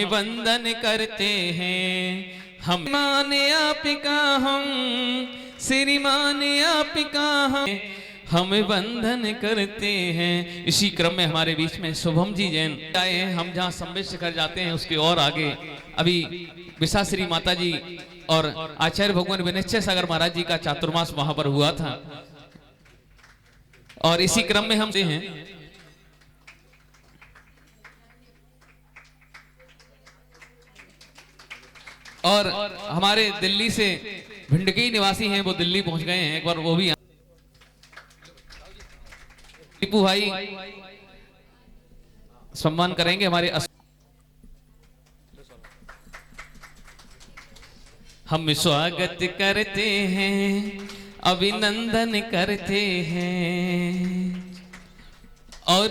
वंदन करते हैं हम, माने आपका हम, श्रीमान आपका हम वंदन करते हैं। इसी क्रम में हमारे बीच में शुभम जी जैन आए हैं। हम जहाँ संवेद शिखर जाते हैं उसके और आगे अभी विशाश्री माता जी और आचार्य भगवान विनिश्चय सागर महाराज जी का चातुर्मास वहां पर हुआ था और इसी क्रम में हम हैं और हमारे दिल्ली से भिंड के ही निवासी हैं, वो दिल्ली पहुंच गए हैं। एक बार वो भी टीपू भाई सम्मान करेंगे हमारे हम स्वागत करते हैं, अभिनंदन करते हैं और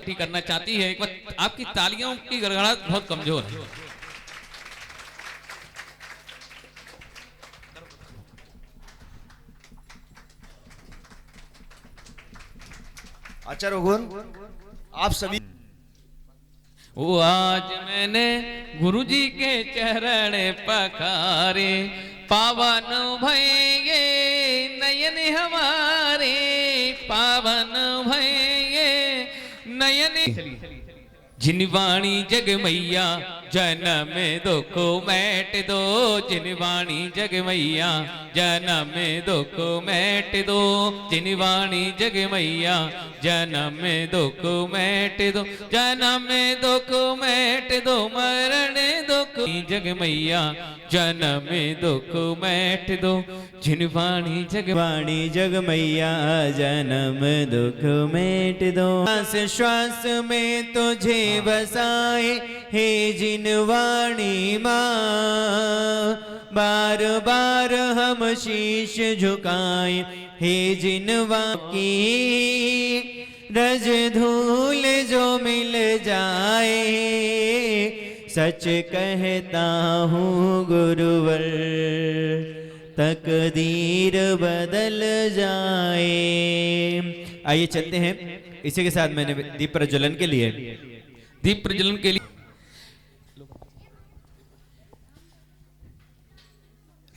करना चाहती है। एक बार आपकी तालियों की गड़गड़ाहट बहुत कमजोर है। आचार्य भगवान आप सभी वो आज मैंने गुरुजी के चरण पखारे, पावन भयेंगे नयन हमारे, पावन भयेंगे नयन। जिनवाणी जग मैया जन्म दुख मैट दो, जिनवाणी जग मैया जन्म दुख मैट दो, जिनवाणी जग मैया जन्म दुख मैट दो, जन्म दुख मैट दो, मरण दुख जग मैया जन्म दुख मैट दो, जिनवाणी जग मैया जन्म दुख मैट दो। श्वास श्वास में तुझे बसाए हे जिनवाणी माँ, बार बार हम शीश झुकाए हे जिनवा की, रज धूल जो मिल जाए सच कहता हूँ गुरुवर, तकदीर बदल जाए। आइए चलते हैं। इसी के साथ मैंने दीप प्रज्वलन के लिए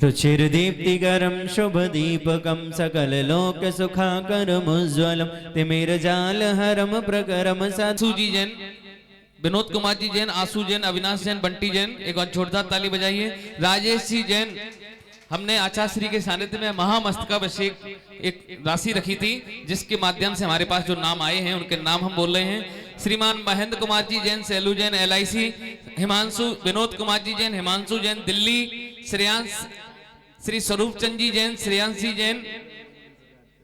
रुचिर दीप्तिकरम शुभ दीपकम सकल लोक सुखाकरम उज्ज्वलम, तिमिर जाल हरम प्रकरम साधु जी जैन, विनोद कुमार जी जैन, आशु जैन, अविनाश जैन, बंटी जैन, एक और जोरदार ताली बजाइए। राजेश जी जैन, हमने आचार्य श्री के सानिध्य में महामस्तकाभिषेक एक राशि रखी थी जिसके माध्यम से हमारे पास जो नाम आए हैं उनके नाम हम बोल रहे हैं। श्रीमान महेंद्र कुमार जी जैन, सैलू जैन LIC, हिमांशु, विनोद कुमार जी जैन, हिमांशु जैन दिल्ली, श्रेयांश, श्री स्वरूप चंद जी जैन, श्रेयांशी जैन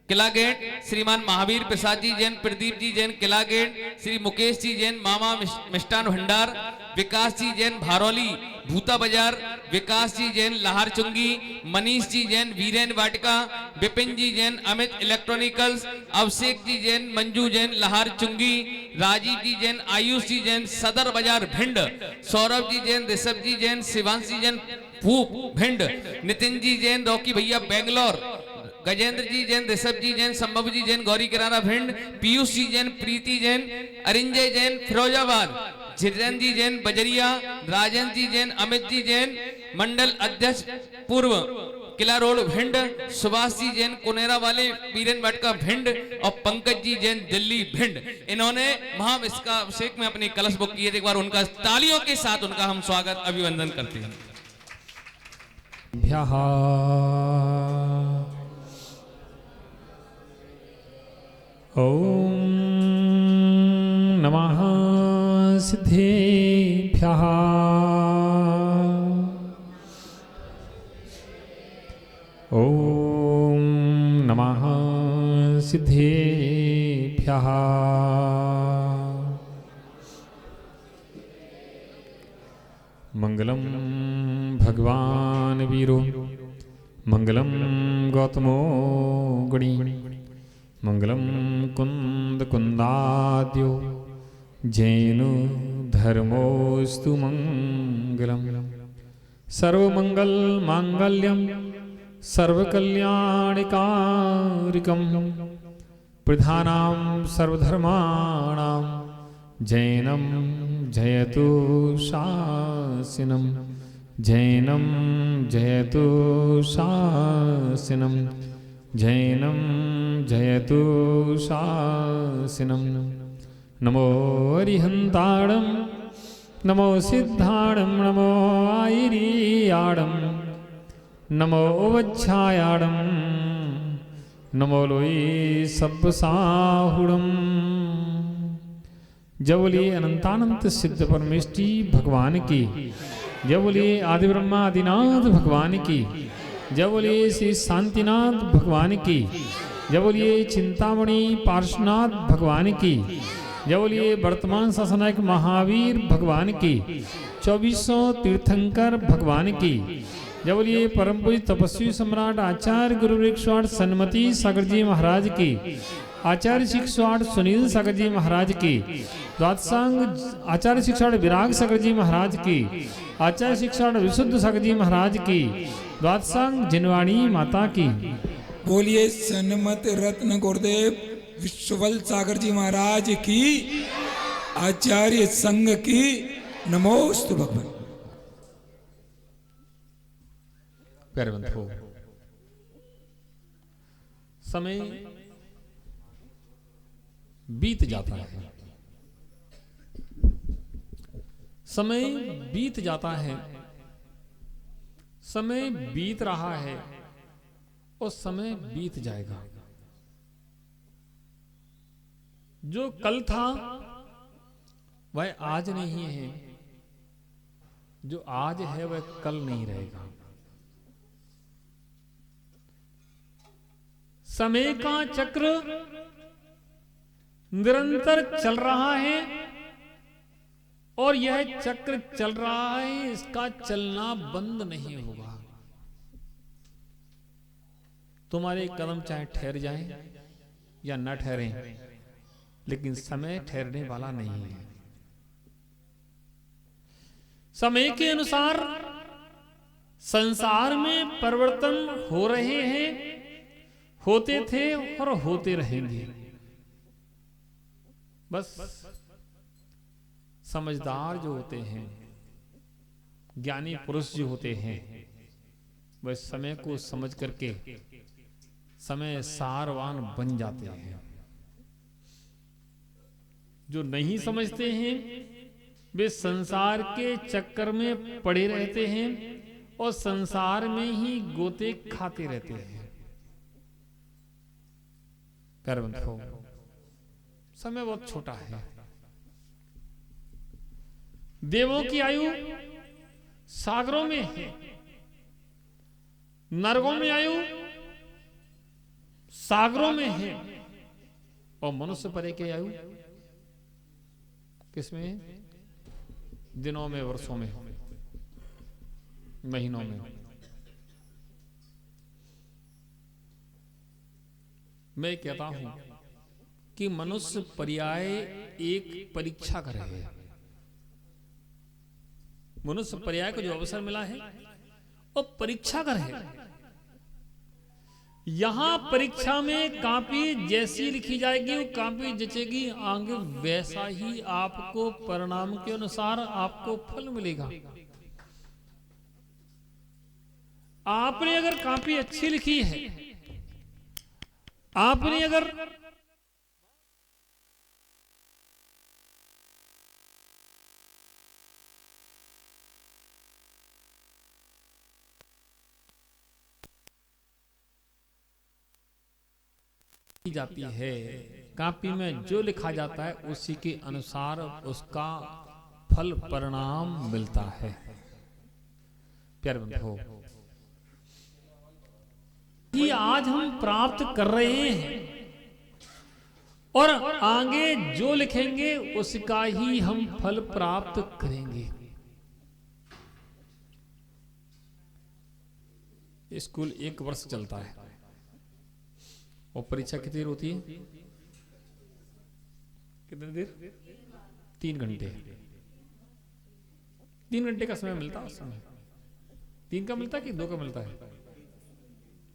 किला गेट, श्रीमान महावीर प्रसाद जी जैन, प्रदीप जी जैन किला गेट, श्री मुकेश जी जैन मामा मिष्ठान भंडार, विकास जी जैन भारौली भूता बाजार, विकास जी जैन लाहर चुंगी, मनीष जी जैन वीरेन वाटिका, विपिन जी जैन अमित इलेक्ट्रॉनिकल्स, अभिषेक जी जैन मंजू जैन लाहर चुंगी, राजीव जी जैन, आयुष जी जैन सदर बाजार भिंड, सौरभ जी जैन, ऋषभ जी जैन, शिवांश जी जैन फूप भिंड, नितिन जी जैन रॉकी भैया बेंगलोर, गजेंद्र जी जैन, ऋषभ जी जैन, संभव जी जैन गौरी किराना भिंड, पीयूष जी जैन, प्रीति जैन, अरिंजय जैन फिरोजाबाद, जितेंद्र जी जैन बजरिया, राजेंद्र जी जैन, अमित जी जैन मंडल अध्यक्ष पूर्व किला रोड भिंड, सुभाष जी जैन कुनेरा वाले बीरन भटका भिंड और पंकज जी जैन दिल्ली भिंड। इन्होंने महाअभिषेक में अपनी कलश बुक किए। एक बार उनका तालियों के साथ उनका हम स्वागत अभिवंदन करते हैं। ओम नमः सिद्धेभ्यः। ओम नमः सिद्धेभ्यः। मंगलम भगवान वीरो, मंगलम गौतमो गुणी, मंगलम कुंद कुंदाद्यो, जैनो धर्मोस्तु मंगलम। सर्वमंगल मांगल्यम सर्वकल्याणकारिकम, प्रधानां सर्वधर्माणां जैनं जयतु शासिनं जैनं जयतु शासिनं जैनं जयतु शासिनं नमो अरिहन्ताणं नमो सिद्धाणं नमो आयिरीयाणं नमो वच्छायाणं नमो लोई सब्बसाहुणं। जब बोलिए अनंतानंत सिद्ध परमेष्टि भगवान की, जब बोलिए आदि ब्रह्मा आदिनाथ भगवान की, जब बोलिए श्री शांतिनाथ भगवान की, जब बोलिए चिंतामणि पार्श्वनाथ भगवान की, जब बोलिए वर्तमान शासनायक महावीर भगवान की, 2400 तीर्थंकर भगवान की, जब बोलिए परम पूज्य तपस्वी सम्राट आचार्य गुरु वृक्षवाट सन्मति सागर जी महाराज की, आचार्य शिक्षवाट सुनील सागर जी महाराज की, द्वादशांग आचार्य शिक्षवाट विराग सागर जी महाराज की, आचार्य शिक्षवाट विशुद्ध सागर जी महाराज की, द्वादशांग जिनवाणी माता की। बोलिए सन्मत रत्न गुरुदेव विश्वबल सागर जी महाराज की, आचार्य संघ की नमोस्तु भगवान। प्यारे बंधुओं, समय बीत जाता है, समय बीत जाता है, समय बीत रहा है और समय बीत जाएगा। जो कल था वह आज नहीं है, जो आज है वह कल नहीं रहेगा। समय का चक्र निरंतर चल रहा है और यह चक्र चल रहा है, इसका चलना बंद नहीं होगा। तुम्हारे कदम चाहे ठहर जाएं या न ठहरें, लेकिन समय ठहरने वाला नहीं है। समय के अनुसार संसार में परिवर्तन हो रहे हैं, होते थे और होते रहेंगे। बस समझदार जो होते हैं, ज्ञानी पुरुष जो होते हैं, वह समय को समझ करके समय सारवान बन जाते हैं। जो नहीं समझते हैं वे संसार के चक्कर में पड़े रहते हैं और संसार में ही गोते खाते रहते हैं। प्यारे बंधुओं, समय बहुत छोटा है। देवों की आयु सागरों में है, नरकों में आयु सागरों में है, और मनुष्य परे की आयु किसमें है? दिनों में, वर्षों में, महीनों में। मैं कहता हूं कि मनुष्य पर्याय एक परीक्षा कर रहे हैं। मनुष्य पर्याय को जो अवसर मिला है वो परीक्षा कर है। यहां परीक्षा में कॉपी जैसी लिखी जाएगी वो कॉपी जचेगी, आगे वैसा ही आपको परिणाम के अनुसार आपको फल मिलेगा। आपने अगर कॉपी अच्छी लिखी है, आपने अगर जाती है, कॉपी में जो लिखा जाता है उसी के अनुसार उसका फल परिणाम मिलता है। प्यारे बंधुओं, कि आज हम प्राप्त कर रहे हैं और आगे जो लिखेंगे उसका ही हम फल प्राप्त करेंगे। स्कूल 1 वर्ष चलता है और परीक्षा कितनी देर होती है? कितनी देर? 3 घंटे। 3 घंटे का समय मिलता है उस समय। 3 का मिलता है कि 2 का मिलता है?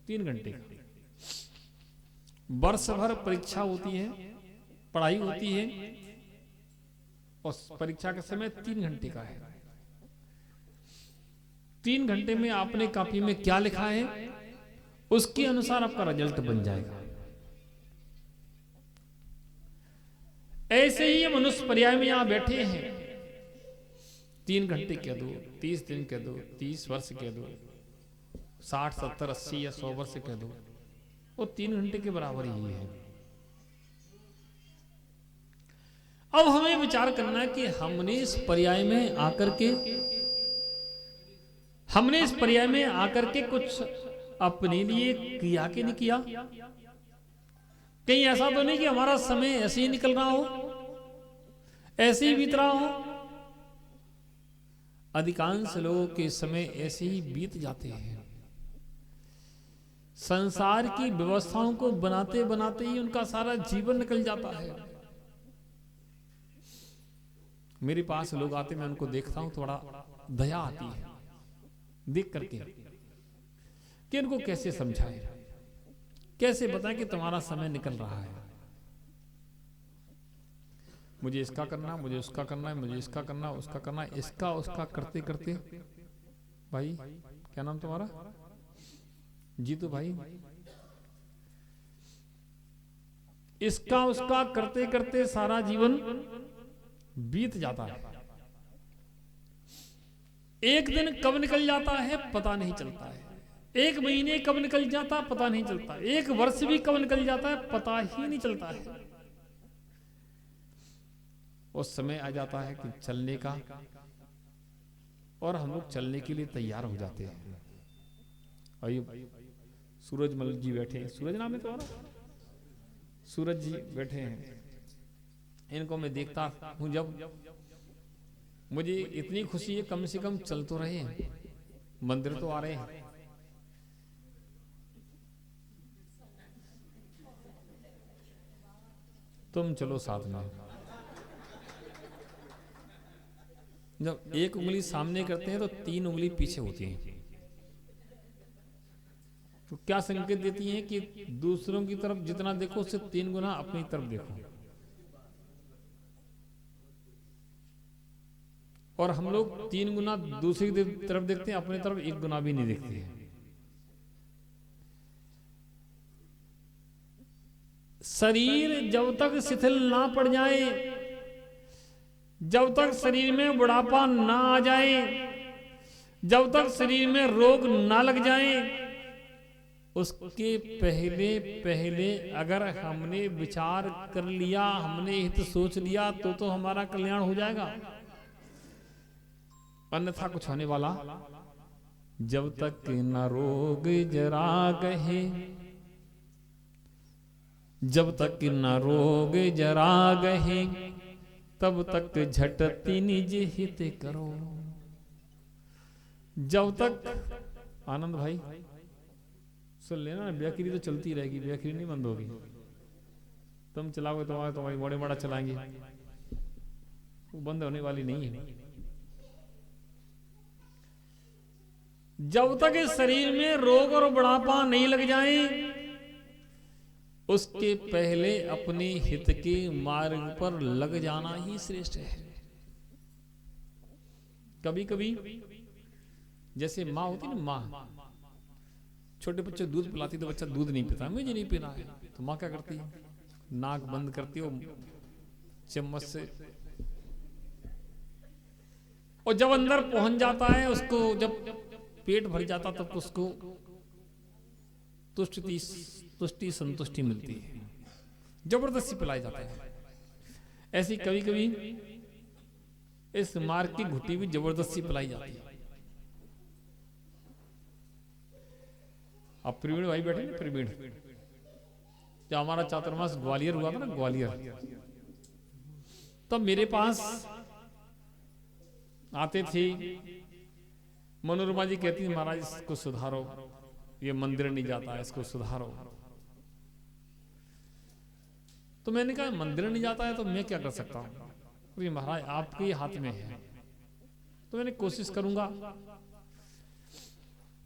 3 घंटे का। वर्ष भर परीक्षा होती है, पढ़ाई होती है, और परीक्षा का समय 3 घंटे का है। 3 घंटे में आपने कॉपी में क्या लिखा है उसके अनुसार आपका रिजल्ट बन जाएगा। ऐसे ही मनुष्य पर्याय में यहां बैठे हैं, 3 घंटे कह दो, 30 दिन कह दो, 30 वर्ष कह दो, 60, 70, 80 या 100 वर्ष कह दो, वो 3 घंटे के बराबर ही है। अब हमें विचार करना है कि हमने इस पर्याय में आकर के कुछ अपने लिए किया कि नहीं किया। कहीं ऐसा तो नहीं कि हमारा समय ऐसे ही निकल रहा हो, ऐसे ही बीत रहा हो। अधिकांश लोगों के समय ऐसे ही बीत जाते हैं। संसार की व्यवस्थाओं को बनाते बनाते ही उनका सारा जीवन निकल जाता है। मेरे पास लोग आते, मैं उनको देखता हूं, थोड़ा दया आती है देख करके कि इनको कैसे समझाएं, कैसे बताएं कि तुम्हारा समय निकल रहा है। मुझे इसका करना, मुझे उसका करना है, मुझे इसका करना, उसका करना है, इसका उसका करते करते, भाई क्या नाम तुम्हारा? जीतू भाई। इसका उसका करते करते सारा जीवन बीत जाता है। एक दिन कब निकल जाता है पता नहीं चलता है। एक महीने कब निकल जाता है पता नहीं चलता। एक वर्ष भी कब निकल जाता है पता ही नहीं चलता है। उस समय आ जाता है कि चलने का, और हम लोग चलने के लिए तैयार हो जाते हैं। और सूरजमल जी बैठे हैं, सूरज नाम है तुम्हारा? सूरज जी बैठे हैं। इनको मैं देखता हूं, जब मुझे इतनी खुशी है, कम से कम चल तो रहे हैं, मंदिर तो आ रहे हैं। तुम चलो साथ में। जब एक उंगली सामने करते हैं तो 3 उंगली पीछे होती हैं। तो क्या संकेत देती हैं कि दूसरों की तरफ जितना देखो उससे 3 गुना अपनी तरफ देखो। और हम लोग 3 गुना दूसरी तरफ देखते हैं, अपनी तरफ 1 गुना भी नहीं देखते हैं। शरीर जब तक शिथिल ना पड़ जाए, जब तक शरीर में बुढ़ापा ना आ जाए, जब तक शरीर में रोग ना लग जाए, उसके पहले पहले अगर हमने विचार कर लिया, हमने हित सोच लिया, तो हमारा कल्याण हो जाएगा। अन्यथा कुछ होने वाला। जब तक न रोग जरा गहे, जब तक न रोग जरा गहे, तब तक झटती निज हित करो। जब तक, आनंद भाई सुन लेना, व्याख्या तो चलती रहेगी, व्याख्या नहीं बंद होगी। तुम चलाओगे तुम्हारे बड़े बड़ा चलाएंगे, वो बंद होने वाली नहीं है। जब तक इस शरीर में रोग और बुढ़ापा नहीं लग जाए, उसके पहले अपने हित के मार्ग पर लग जाना ही श्रेष्ठ है। कभी कभी जैसे माँ होती ना, माँ छोटे बच्चे दूध पिलाती तो बच्चा दूध नहीं पीता, मुझे नहीं पीना है, तो माँ क्या करती है, नाक बंद करती है चम्मच से, और जब अंदर पहुंच जाता है, उसको जब पेट भर जाता तब तो उसको तुष्टि संतुष्टि मिलती है, जबरदस्ती पिलाया जाता है। ऐसी कभी कभी इस मार्ग की घुट्टी भी जबरदस्ती पिलाई जाती है। अब प्रवीण भाई बैठे ना, प्रवीण, जब हमारा चातुर्मास ग्वालियर हुआ था ना, ग्वालियर, तब मेरे पास आते थे। मनोरमा जी कहती है, महाराज इसको सुधारो, ये मंदिर नहीं जाता है, इसको सुधारो। तो मैंने कहा मंदिर नहीं जाता है तो मैं क्या कर सकता हूँ, तो महाराज आपके हाथ में है, तो मैंने कोशिश करूंगा।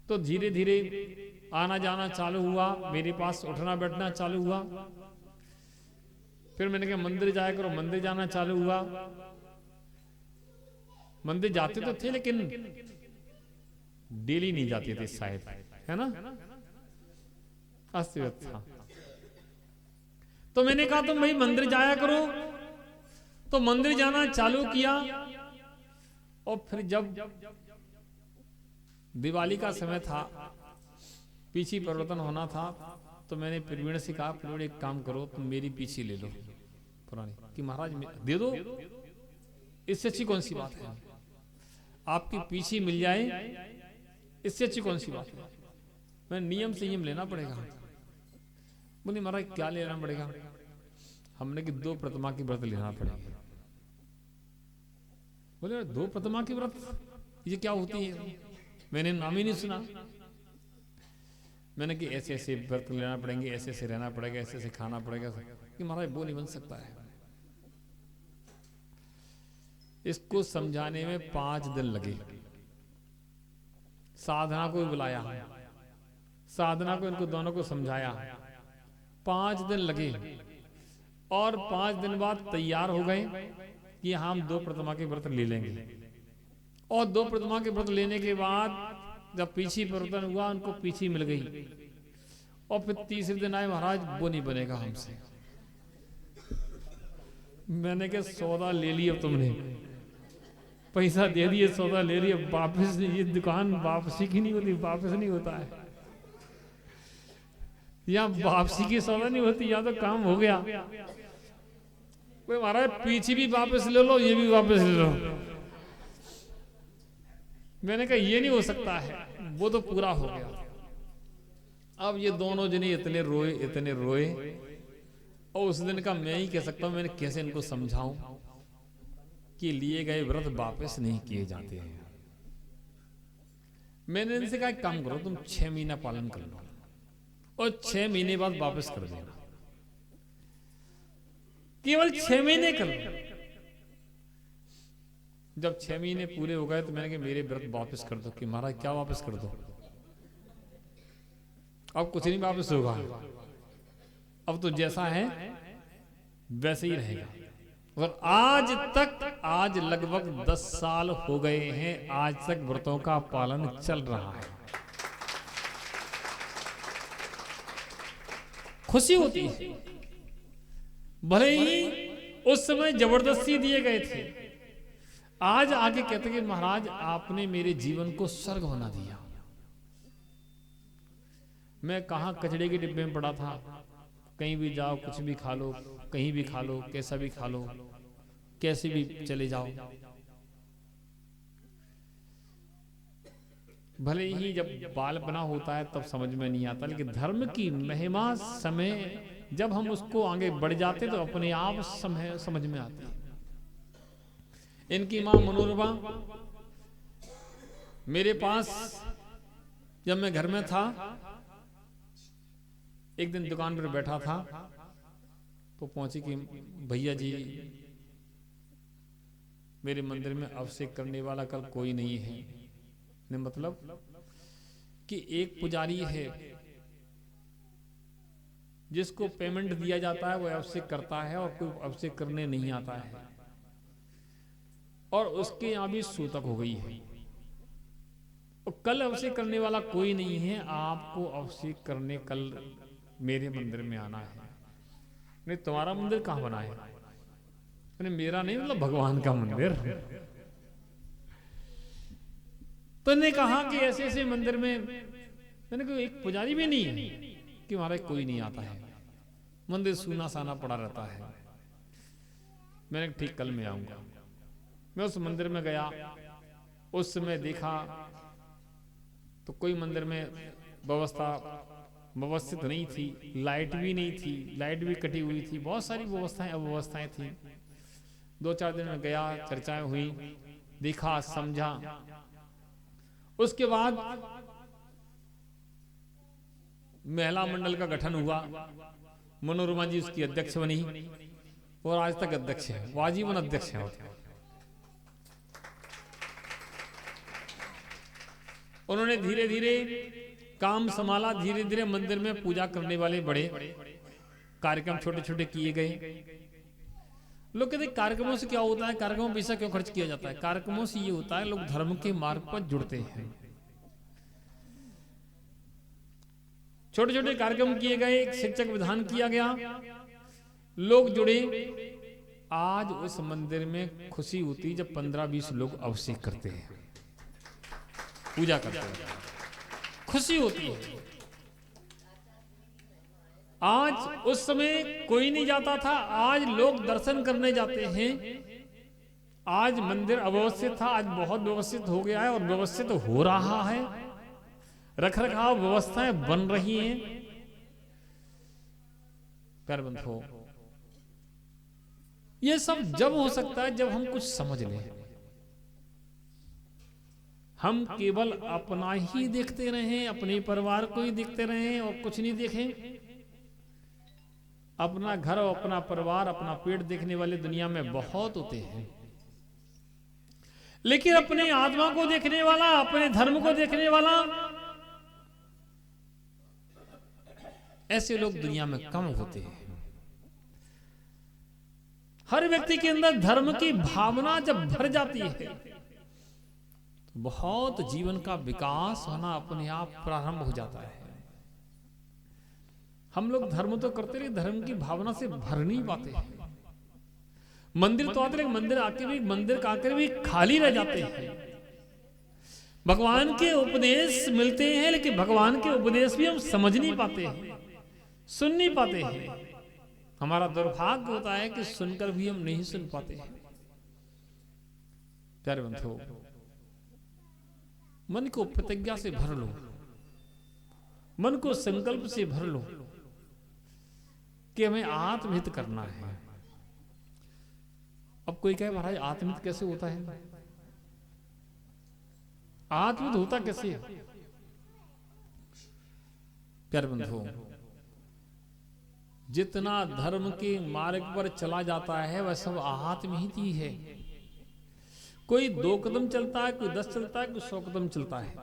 तो धीरे धीरे आना जाना चालू हुआ, मेरे पास उठना बैठना चालू हुआ। फिर मैंने कहा मंदिर जाया करो, मंदिर जाना चालू हुआ। मंदिर जाते तो थे लेकिन डेली नहीं जाते थे शायद, है ना, अस्त व्यस्त था। तो मैंने कहा तुम भाई मंदिर जाया करो, तो मंदिर जाना चालू किया। और फिर जब दिवाली का समय था, पीछी परिवर्तन होना था, तो मैंने प्रवीण से कहा, प्रवीण एक काम करो, तुम मेरी पीछी ले लो पुरानी, कि महाराज दे दो, इससे अच्छी कौन सी बात है, आपकी पीछी मिल जाए, इससे अच्छी कौन सी बात है। मैं नियम संयम लेना पड़ेगा। बोली महाराज क्या लेना पड़ेगा। हमने कि 2 प्रतिमा की व्रत लेना पड़ेगा। बोले 2 प्रतिमा की व्रत ये क्या होती है, मैंने नाम ही नहीं सुना। मैंने कि ऐसे ऐसे व्रत लेना पड़ेंगे, ऐसे ऐसे रहना पड़ेगा, ऐसे ऐसे खाना पड़ेगा, कि महाराज वो नहीं बन सकता है। इसको समझाने में 5 दिन लगे। साधना को भी बुलाया, साधना को इनको दोनों को समझाया, 5 दिन लगे। और 5 दिन बाद तैयार हो गए कि हम 2 प्रतिमा के व्रत ले लेंगे। और 2 प्रतिमा के व्रत लेने के बाद जब पीछी परिवर्तन हुआ, उनको पीछी मिल गई। और फिर तीसरे दिन आए, महाराज वो नहीं बनेगा हमसे। मैंने कहा सौदा ले लिया तुमने, पैसा दे दिए, सौदा ले लिया, वापस ये दुकान वापसी की नहीं होती, वापस नहीं होता है। यहाँ वापसी की सौदा नहीं होती, यहाँ तो काम हो गया। महाराज पीछे भी वापस ले लो, ये भी वापस ले लो। मैंने कहा ये नहीं हो सकता है, वो तो पूरा हो गया। अब ये दोनों जने इतने रोए, इतने रोए। और उस दिन का मैं ही कह सकता हूं, मैंने कैसे इनको समझाऊं कि लिए गए व्रत वापस नहीं किए जाते हैं। मैंने इनसे कहा काम करो, तुम 6 महीना पालन कर लो और 6 महीने बाद वापस कर देना। केवल 6 महीने कर लो। जब 6 महीने पूरे हो गए तो मैंने कहा मेरे व्रत वापस कर दो। कि महाराज क्या वापस कर दो, अब कुछ नहीं वापस होगा, अब तो जैसा है वैसे ही रहेगा। और आज लगभग 10 साल हो गए हैं, आज तक व्रतों का पालन चल रहा है। खुशी होती है, भले ही उस समय जबरदस्ती दिए गए थे। आज आगे कहते कि महाराज आपने मेरे जीवन को स्वर्ग बना दिया। मैं कहां कचड़े के डिब्बे में पड़ा था, कहीं भी जाओ कुछ भी खा लो, कहीं भी खा लो, कैसा भी खा लो, कैसे भी चले जाओ। भले ही जब बालपना होता है तब समझ में नहीं आता, लेकिन धर्म की महिमा समय जब हम उसको आगे बढ़ जाते तो अपने आप समझ में आती है। इनकी मां मनोरमा मेरे पास जब मैं घर में था, एक दिन दुकान पर बैठा था तो पहुंची कि भैया जी मेरे मंदिर में अभिषेक करने वाला कल कोई नहीं है। ने मतलब कि एक पुजारी है जिसको पेमेंट दिया जाता है, वो अभिषेक करता है और कोई अभिषेक करने नहीं आता है। और उसके यहां भी सूतक हो गई है और कल अभिषेक करने वाला कोई नहीं है। आपको अभिषेक करने कल मेरे मंदिर में आना है। नहीं तुम्हारा मंदिर कहां बना है? मैंने मेरा नहीं, मतलब भगवान का मंदिर। तो ने कहा कि ऐसे ऐसे मंदिर में, मैंने कहा एक पुजारी भी नहीं है कि हमारा कोई नहीं आता है, मंदिर सूना साना पड़ा रहता है। मैंने ठीक कल मैं आऊंगा। मैं उस मंदिर में गया, उस समय देखा तो कोई मंदिर में व्यवस्था व्यवस्थित नहीं थी, लाइट भी नहीं थी, लाइट भी कटी हुई थी, बहुत सारी व्यवस्थाएं अव्यवस्थाएं थी। 2-4 दिन में गया, चर्चाएं हुई, देखा, समझा। उसके बाद महिला मंडल का गठन हुआ, मनोरमा जी उसकी अध्यक्ष बनी और आज तक अध्यक्ष है, वो आजीवन अध्यक्ष है। उन्होंने धीरे धीरे काम संभाला, धीरे धीरे मंदिर में पूजा करने वाले बड़े कार्यक्रम छोटे छोटे किए गए। लोग कहते हैं कार्यक्रमों से क्या होता है, कार्यक्रमों में पैसा क्यों खर्च किया जाता है? कार्यक्रमों से ये होता है लोग धर्म के मार्ग पर जुड़ते हैं। छोटे छोटे कार्यक्रम किए गए, शिक्षक विधान किया गया, लोग जुड़े। आज उस मंदिर में खुशी होती जब 15-20 लोग अभिषेक करते हैं, पूजा करते हैं, खुशी होती है। आज उस समय कोई नहीं जाता था, आज लोग दर्शन करने जाते हैं। आज मंदिर अव्यवस्थित था, आज बहुत व्यवस्थित हो गया है और व्यवस्थित हो रहा है। रख रखाव व्यवस्थाएं बन रही हैं। प्यारे बंधुओं, ये सब जब हो सकता है जब हम कुछ समझ लें। हम केवल अपना ही देखते रहें, अपने परिवार को ही देखते रहें और कुछ नहीं देखें। अपना घर और अपना परिवार, अपना पेट देखने वाले दुनिया में बहुत होते हैं, लेकिन अपने आत्मा को देखने वाला, अपने धर्म को देखने वाला, ऐसे लोग दुनिया में कम होते हैं। हर व्यक्ति के अंदर धर्म की भावना जब भर जाती है तो बहुत जीवन का विकास होना अपने आप प्रारंभ हो जाता है। हम लोग धर्म तो करते रहे, धर्म की भावना से भर नहीं पाते हैं। मंदिर तो आते, लेकिन मंदिर आकर भी खाली रह जाते हैं। भगवान के उपदेश मिलते हैं, लेकिन भगवान के उपदेश भी हम समझ नहीं पाते हैं, सुन नहीं पाते हैं। हमारा दुर्भाग्य होता है कि सुनकर भी हम नहीं सुन पाते हैं। प्यारे बंधुओं, मन को प्रतिज्ञा से भर लो, मन को संकल्प से भर लो कि हमें आत्महित करना है। अब कोई कहे महाराज आत्महित कैसे होता है? आत्महित होता कैसे है? प्यारे बंधुओं, जितना धर्म के मार्ग पर चला जाता है वह सब आत्महित ही है। कोई 2 कदम चलता है, कोई 10 चलता है, कोई 100 कदम चलता है।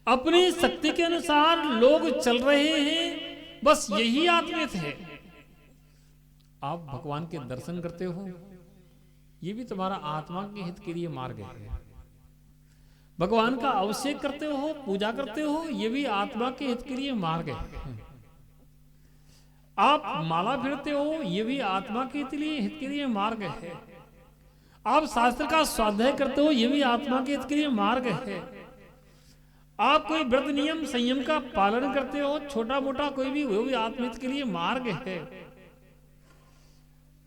अपनी शक्ति के अनुसार लोग चल रहे हैं, बस यही आत्मियत है। आप भगवान के दर्शन करते हो, ये भी तुम्हारा आत्मा के हित के लिए मार्ग है। भगवान का अभिषेक करते हो, पूजा करते हो, ये भी आत्मा के हित के लिए मार्ग है। आप माला फिरते हो, ये भी आत्मा के हित के लिए मार्ग है। आप शास्त्र का स्वाध्याय करते हो, ये भी आत्मा के हित के लिए मार्ग है। आप कोई व्रत नियम संयम का पालन करते हो, छोटा मोटा कोई भी, वो भी आत्महित के लिए मार्ग है।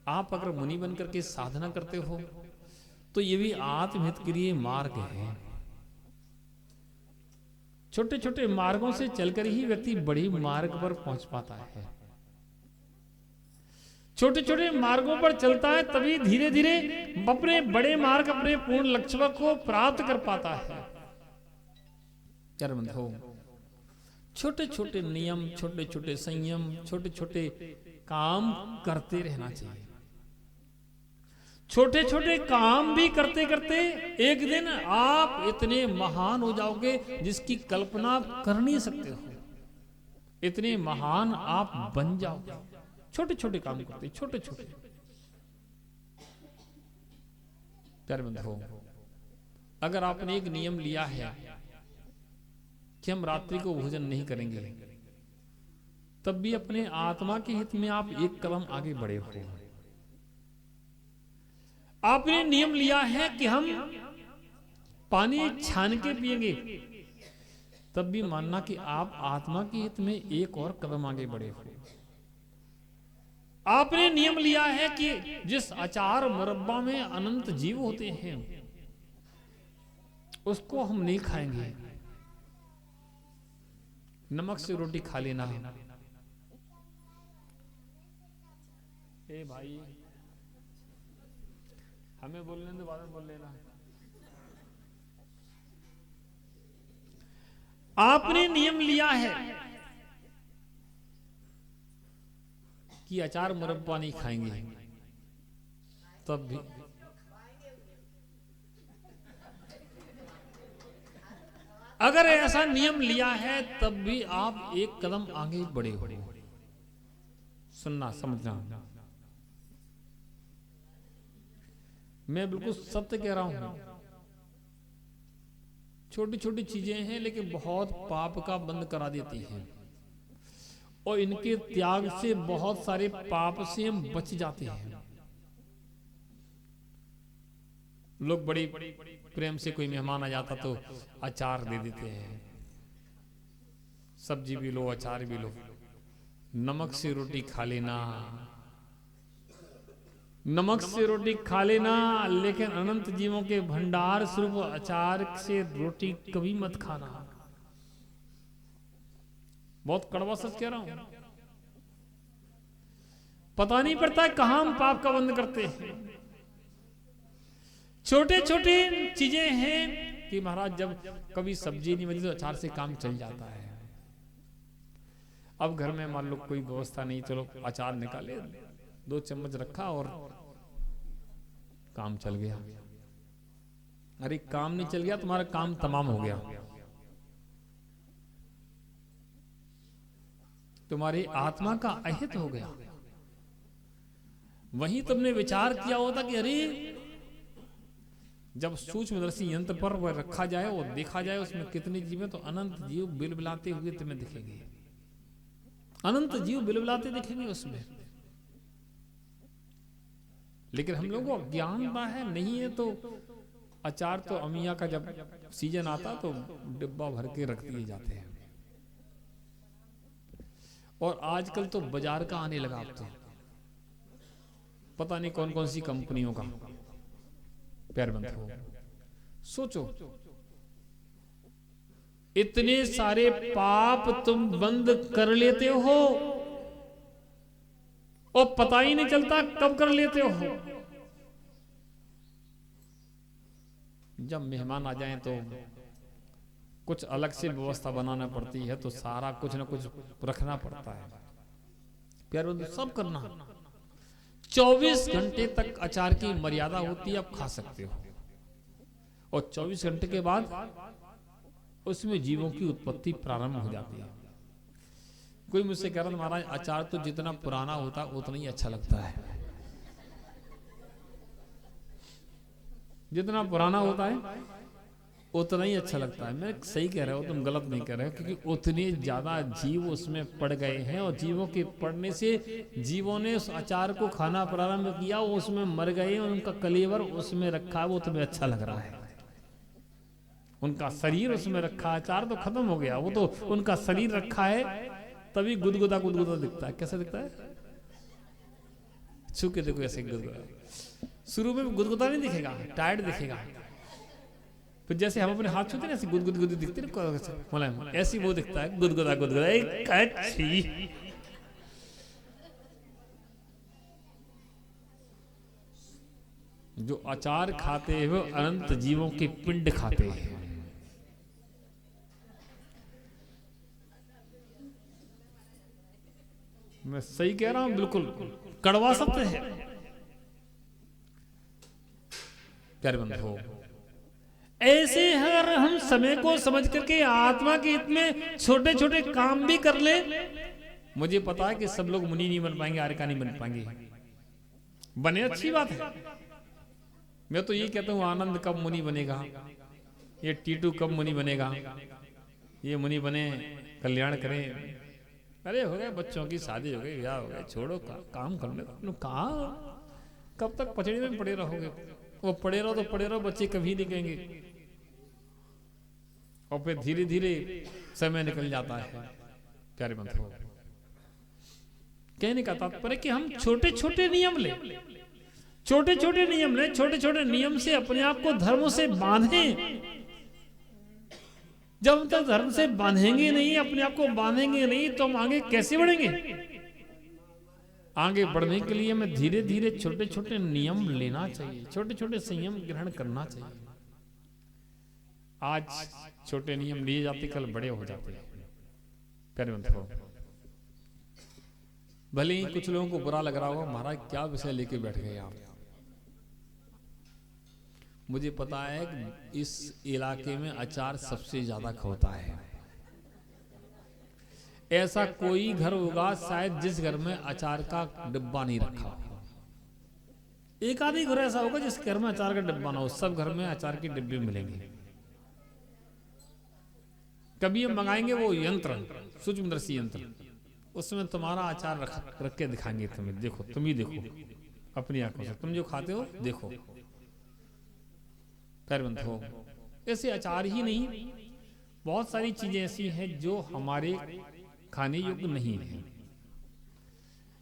आप अगर मुनि बनकर के साधना करते हो तो ये भी आत्महित के लिए मार्ग है। छोटे छोटे मार्गों से चलकर ही व्यक्ति बड़ी मार्ग पर पहुंच पाता है। छोटे छोटे मार्गों पर चलता है तभी धीरे धीरे अपने बड़े मार्ग, अपने पूर्ण लक्ष्य को प्राप्त कर पाता है। प्यारे बंधुओं, छोटे छोटे नियम, छोटे छोटे संयम, छोटे छोटे काम करते रहना चाहिए। छोटे छोटे काम भी करते करते एक दिन आप इतने महान हो जाओगे जिसकी कल्पना आप कर नहीं सकते हो। इतने महान आप बन जाओगे छोटे छोटे काम करते, छोटे छोटे। प्यारे बंधुओं, अगर आपने एक नियम लिया है कि हम रात्रि को भोजन नहीं करेंगे, तब भी अपने आत्मा के हित में आप एक कदम आगे बढ़े हो। आपने नियम लिया है कि हम पानी छान के पिएंगे, तब भी मानना कि आप आत्मा के हित में एक और कदम आगे बढ़े हो। आपने नियम लिया है कि जिस अचार मुरब्बा में अनंत जीव होते हैं उसको हम नहीं खाएंगे, नमक से रोटी खा लेना। ए भाई, हमें बोलने दो, बाद में बोल लेना। आपने नियम लिया है कि अचार मुरब्बा नहीं खाएंगे, तब भी अगर ऐसा नियम लिया है तब भी आप एक कदम आगे बढ़े हो। सुनना, समझना। मैं बिल्कुल सत्य कह रहा हूं। छोटी छोटी चीजें हैं लेकिन बहुत पाप का बंद करा देती हैं, और इनके त्याग से बहुत सारे पाप से हम बच जाते हैं। लोग बड़ी प्रेम से कोई मेहमान आ जाता तो अचार दे देते हैं, सब्जी भी लो अचार भी लो। नमक से रोटी खा लेना, नमक से रोटी खा लेना, लेकिन अनंत जीवों के भंडार स्वरूप अचार से रोटी कभी मत खाना। बहुत कड़वा सच कह रहा हूं। पता नहीं पड़ता है कहां हम पाप का बंद करते हैं। छोटे छोटे चीजें हैं कि महाराज जब कभी सब्जी नहीं बची तो अचार से काम चल जाता है। अब घर में मान लो कोई व्यवस्था नहीं, चलो अचार निकाले, 2 चम्मच रखा और काम चल गया। अरे काम नहीं चल गया, तुम्हारा काम तमाम हो गया। तुम्हारी आत्मा का अहित हो गया। वहीं तुमने विचार किया होता कि अरे जब सूक्ष्मदर्शी यंत्र पर वह रखा जाए और देखा जाए उसमें कितने जीव हैं, तो अनंत जीव बिलबिलाते हुए तुम्हें दिखेंगे। अनंत जीव बिलबिलाते दिखेंगे उसमें। लेकिन हम लोगों को ज्ञान है नहीं है, तो अचार तो अमिया का जब सीजन आता तो डिब्बा भर के रख दिए जाते हैं। और आजकल तो बाजार का आने लगा। अब तो पता नहीं कौन कौन सी कंपनियों का पैर बंद हो। सोचो इतने सारे पाप तुम बंद कर लेते हो और पता ही नहीं चलता कब कर लेते हो। जब मेहमान आ जाएं तो कुछ अलग से व्यवस्था बनाना पड़ती है, तो सारा कुछ ना कुछ रखना पड़ता है। प्यार बंधु सब करना। 24 घंटे तक अचार की मर्यादा होती है, आप खा सकते हो। और 24 घंटे के बाद उसमें जीवों की उत्पत्ति प्रारंभ हो जाती है। कोई मुझसे कह रहा था महाराज अचार तो जितना पुराना होता है उतना ही अच्छा लगता है। जितना पुराना होता है उतना ही अच्छा लगता है। मैं सही कह रहे हो, तुम गलत नहीं कह रहे हो, क्योंकि उतने ज्यादा जीव उसमें पड़ गए हैं और जीवों के पड़ने से जीवों ने उस अचार को खाना प्रारंभ किया, वो उसमें मर गए और उनका कलेवर उसमें रखा है, वो तुम्हें अच्छा लग रहा है। उनका शरीर उसमें रखा है, अचार तो खत्म हो गया, वो तो उनका शरीर रखा है, तभी गुदगुदा गुदगुदा दिखता है। कैसा दिखता है? छू के देखो ऐसे गुदगुदा। शुरू में गुदगुदा नहीं दिखेगा, टायर्ड दिखेगा। फिर जैसे हम अपने हाथ छूते हैं ऐसे गुदगुद गुद दिखते ना, ऐसी वो दिखता है गुदगुदा गुदगुदा। एक अच्छी जो अचार खाते हैं वो अनंत जीवों के पिंड खाते हैं। मैं सही कह रहा हूं, बिल्कुल कड़वा सत्य है। प्यारे बंधुओं, ऐसे अगर हम समय को समझ करके आत्मा के हित में छोटे छोटे काम भी कर ले, मुझे पता है कि सब लोग मुनि नहीं बन पाएंगे, आर्य का नहीं बन पाएंगे। बने अच्छी बात है। मैं तो ये कहता हूँ आनंद कब मुनि बनेगा, ये टीटू कब मुनि बनेगा, ये मुनि बने कल्याण करें। अरे हो गए बच्चों की शादी हो गई, ब्याह हो गए, छोड़ो काम करने दो। कहा कब तक पचड़ी में पड़े रहोगे? वो पड़े रहो तो पड़े रहो, बच्चे कभी नहीं कहेंगे। और फिर धीरे धीरे समय निकल जाता है। प्यारे बंधुओं, कहने का तात्पर्य कि हम छोटे छोटे नियम ले, छोटे छोटे नियम ले, छोटे छोटे नियम से अपने आप को धर्म से बांधें। जब हम तक धर्म से बांधेंगे नहीं, अपने आप को बांधेंगे नहीं, तो हम आगे कैसे बढ़ेंगे? आगे बढ़ने के लिए हमें धीरे धीरे छोटे छोटे नियम लेना चाहिए, छोटे छोटे संयम ग्रहण करना चाहिए। आज छोटे नियम लिए जाते, कल बड़े हो जाते हैं। प्यारे बंधुओं, भले ही कुछ लोगों को बुरा लग रहा हो, महाराज क्या विषय लेके बैठ गए आप। मुझे पता है कि इस इलाके में अचार सबसे ज्यादा होता है। ऐसा कोई घर होगा शायद जिस घर में अचार का डिब्बा नहीं रखा हो। एक आधी घर ऐसा होगा जिस घर में अचार का डिब्बा ना हो, सब घर में अचार के डिब्बे मिलेंगे। कभी हम मंगाएंगे वो यंत्र, सूक्ष्मदर्शी यंत्र, उसमें तुम्हारा अचार रख के दिखाएंगे तुम्हें, देखो तुम ही देखो अपनी आंखों से, तुम जो खाते हो देखो। पैर बंद हो। ऐसे अचार ही नहीं, बहुत सारी चीजें ऐसी हैं जो हमारे खाने योग्य नहीं है।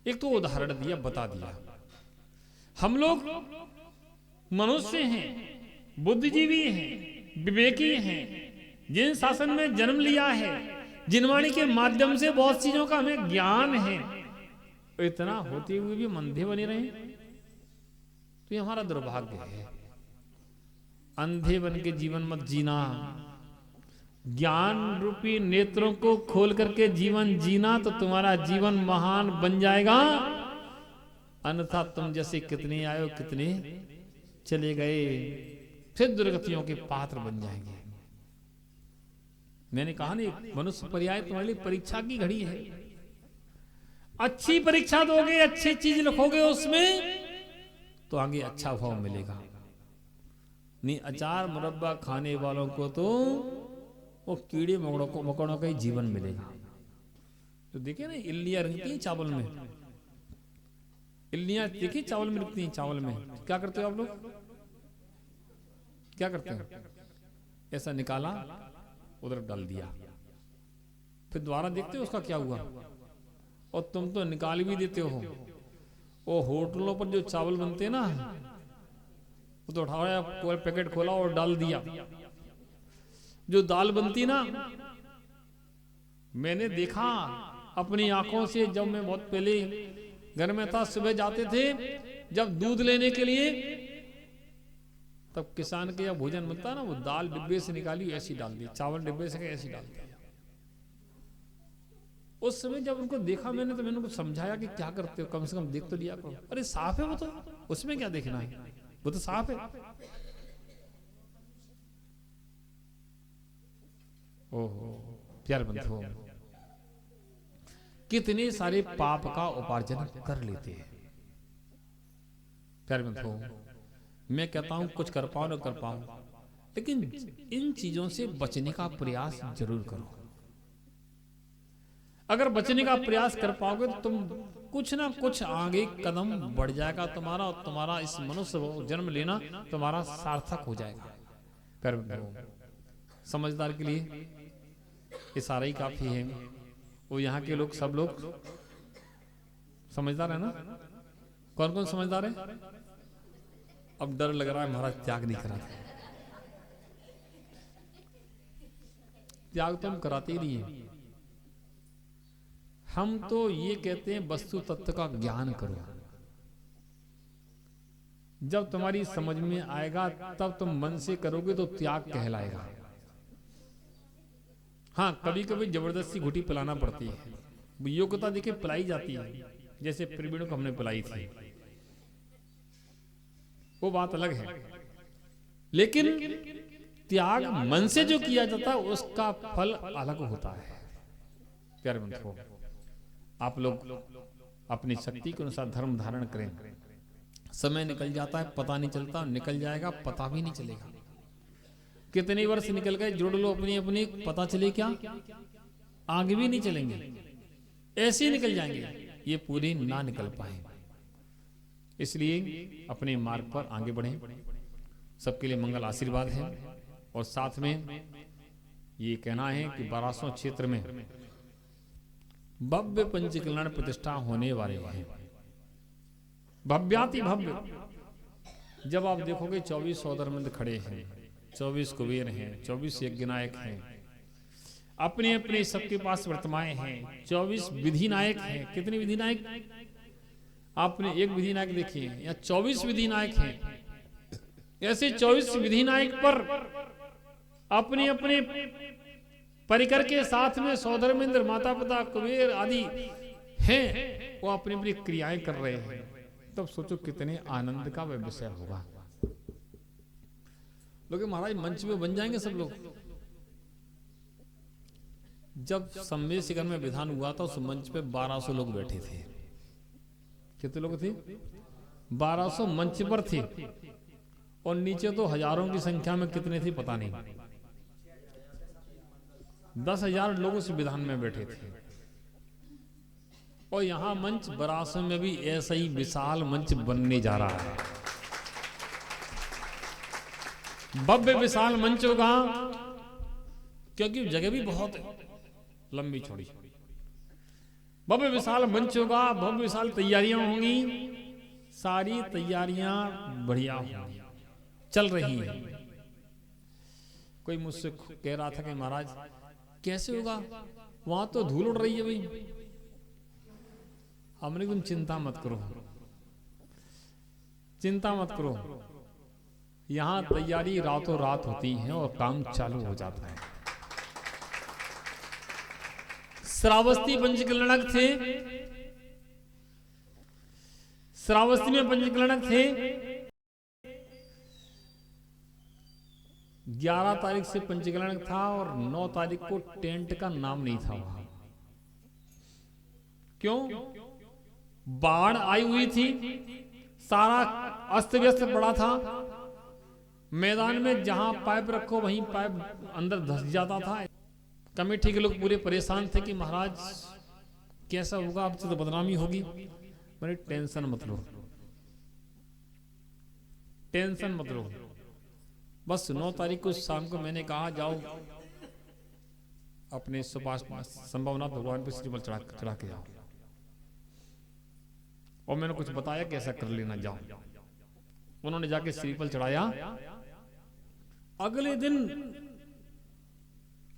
एक तो उदाहरण दिया, बता दिया, हम लोग मनुष्य हैं, बुद्धिजीवी हैं, विवेकी हैं, जिन शासन में जन्म लिया है, जिन वाणी के माध्यम से बहुत चीजों का हमें ज्ञान है, इतना होते हुए भी हम अंधे बने रहे, तो ये हमारा दुर्भाग्य है। अंधे बन के जीवन मत जीना, ज्ञान रूपी नेत्रों को खोल करके जीवन जीना, तो तुम्हारा जीवन महान बन जाएगा। अन्यथा तुम जैसे कितने आए हो कितने चले गए, फिर दुर्गतियों के पात्र बन जाएंगे। मैंने कहा नहीं, मनुष्य पर्याय तुम्हारे लिए परीक्षा की घड़ी है। अच्छी परीक्षा दोगे, अच्छी चीज लिखोगे उसमें, तो आगे अच्छा भाव मिलेगा। नहीं, अचार मुरब्बा खाने वालों को तो वो कीड़े मकोड़ों का ही जीवन मिलेगा। तो देखिए ना, इल्लियां रंगती हैं चावल में, इल्लियां देखिए चावल में रखती हैं। चावल में क्या करते हो आप लोग, क्या करते हैं? ऐसा निकाला, उधर डाल दिया, फिर दोबारा देखते हो उसका क्या हुआ। और तुम तो निकाल भी देते हो। वो होटलों पर जो चावल बनते हैं ना, वो तो उठाया, पैकेट खोला और डाल दिया। जो दाल बनती ना, मैंने देखा अपनी आंखों से, जब मैं बहुत पहले घर में था, सुबह जाते थे जब दूध लेने के लिए, तब किसान के जब भोजन मिलता ना, वो दाल डिब्बे से निकाली ऐसी डाल दी, चावल डिब्बे से ऐसी डाल दिया। उस समय जब उनको देखा मैंने, तो मैंने उनको समझाया कि क्या करते हो, कम से कम देख तो लिया करो। अरे साफ है वो तो, उसमें क्या देखना है, वो तो साफ है। ओहो प्यार बंधु, कितने सारे पाप का उपार्जन कर लेते हैं। प्यार बंधु, मैं कहता हूं कुछ कर पाऊं न कर पाऊं, लेकिन इन चीजों से बचने का प्रयास जरूर करो। अगर बचने का प्रयास कर पाओगे तो तुम कुछ ना कुछ आगे कदम बढ़ जाएगा तुम्हारा, और तुम्हारा इस मनुष्य जन्म लेना तुम्हारा सार्थक हो जाएगा। प्यार बंधु, समझदार के लिए ये सारा ही काफी है। वो यहाँ के लोग, सब लोग समझदार है ना? कौन कौन समझदार है? अब डर लग रहा है महाराज त्याग नहीं कराते। त्याग तो हम कराते ही नहीं है। हम तो ये कहते हैं वस्तु तत्व का ज्ञान करो। जब तुम्हारी समझ में आएगा तब तुम मन से करोगे तो त्याग कहलाएगा। हाँ, कभी कभी जबरदस्ती घुटी पिलाना पड़ती है, योग्यता देखिए पिलाई जाती है, जैसे प्रवीण को हमने पिलाई थी, वो बात अलग है। लेकिन त्याग मन से जो किया जाता है उसका फल अलग होता है। प्यारे बंधुओं, आप लोग अपनी शक्ति के अनुसार धर्म धारण करें। समय निकल जाता है पता नहीं चलता, निकल जाएगा पता भी नहीं चलेगा। कितने वर्ष निकल गए, जुड़ लो अपनी अपनी, पता चले क्या? आगे भी नहीं चलेंगे, ऐसे ही निकल जाएंगे, ये पूरे ना निकल पाए। इसलिए अपने मार्ग पर आगे बढ़ें। सबके लिए मंगल आशीर्वाद है। और साथ में ये कहना है कि बारासों क्षेत्र में भव्य पंचकल्याण प्रतिष्ठा होने वाले हैं, भव्याति भव्य। जब आप देखोगे 24 सौदर मंद खड़े हैं, 24 कुबेर हैं, 24 यज्ञ नायक हैं, अपने अपने सबके पास वर्तमान हैं, 24 विधि नायक हैं। कितने विधि नायक? आपने एक विधि नायक देखिए, या 24 विधि नायक हैं। ऐसे 24 विधि नायक पर अपने अपने परिकर के साथ में सौधर्मेंद्र, माता पिता, कुबेर आदि हैं, वो अपनी अपनी क्रियाएं कर रहे हैं। तब सोचो कितने आनंद का वह विषय होगा। लोग महाराज मंच में बन जाएंगे सब लोग। जब सम्मेद शिखर में विधान हुआ था उस मंच पे 1200 लोग बैठे थे। कितने लोग थे? 1200 मंच पर थे और नीचे तो हजारों की संख्या में कितने थे पता नहीं। 10,000 लोग उस विधान में बैठे थे। और यहां मंच बरासों में भी ऐसा ही विशाल मंच बनने जा रहा है। भव्य विशाल मंच होगा, क्योंकि जगह भी बहुत है, लंबी चौड़ी। भव्य विशाल मंच होगा, भव्य विशाल तैयारियां होंगी, सारी तैयारियां बढ़िया होंगी, चल रही हैं। कोई मुझसे कह रहा था कि महाराज कैसे होगा, वहां तो धूल उड़ रही है भाई। हमने तुम चिंता मत करो, चिंता मत करो, यहां तैयारी रातों रात होती है और काम चालू हो जाता है। श्रावस्ती पंचकल्याणक थे, श्रावस्ती में पंचकल्याणक थे। 11 तारीख से पंचकल्याणक था और 9 तारीख को टेंट का नाम नहीं था वहां। क्यों? बाढ़ आई हुई थी, सारा अस्त व्यस्त पड़ा था। मैदान में जहां पाइप रखो वहीं पाइप अंदर धस जाता था। कमेटी के लोग पूरे परेशान थे कि महाराज कैसा होगा, अब तो बदनामी होगी। मैंने टेंशन मत लो, टेंशन मत लो। बस 9 तारीख को शाम को मैंने कहा जाओ अपने संभावना भगवान पे श्रीफल चढ़ा के जाओ, और मैंने कुछ बताया कैसा कर लेना, जाओ। उन्होंने जाके श्रीफल चढ़ाया। अगले दिन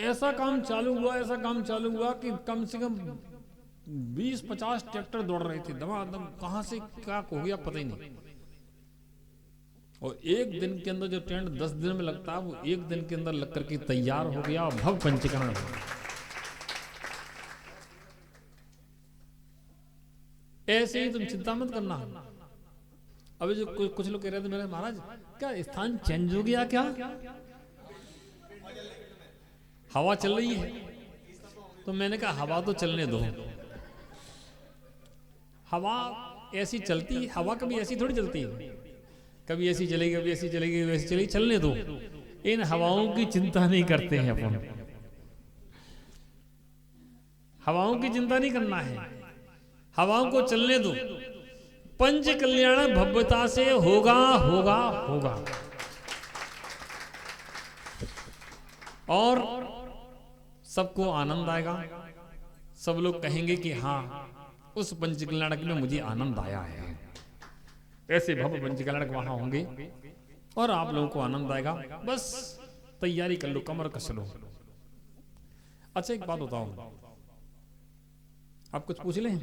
ऐसा काम चालू हुआ, ऐसा काम चालू हुआ कि कम से कम 20-50 ट्रैक्टर दौड़ रहे थे दमादम। कहां से क्या हो गया पता ही नहीं। और एक दिन के अंदर जो टेंट 10 दिन में लगता है, वो एक दिन के अंदर लग करके तैयार हो गया और भव्य पंचकल्याण हो गया। ऐसे ही तुम चिंता मत करना। अभी जो कुछ लोग कह रहे थे मेरे महाराज क्या स्थान चेंज हो गया क्या, हवा चल रही है? तो मैंने कहा हवा तो चलने दो, हवा ऐसी चलती, हवा कभी ऐसी थोड़ी चलती है, कभी ऐसी चलेगी, कभी ऐसी चलेगी, वैसी चलेगी, चलने दो। इन हवाओं की चिंता नहीं करते हैं अपन, हवाओं की चिंता नहीं करना है, हवाओं को चलने दो। पंच कल्याण भव्यता से होगा होगा होगा। और सबको आनंद आएगा, सब लोग कहेंगे कि हाँ उस पंच कल्याणक में मुझे आनंद आया है। ऐसे भव्य पंच कल्याणक वहां होंगे और आप लोगों को आनंद आएगा। बस तैयारी कर लो, कमर कस लो। अच्छा एक बात बताओ, आप कुछ पूछ लें?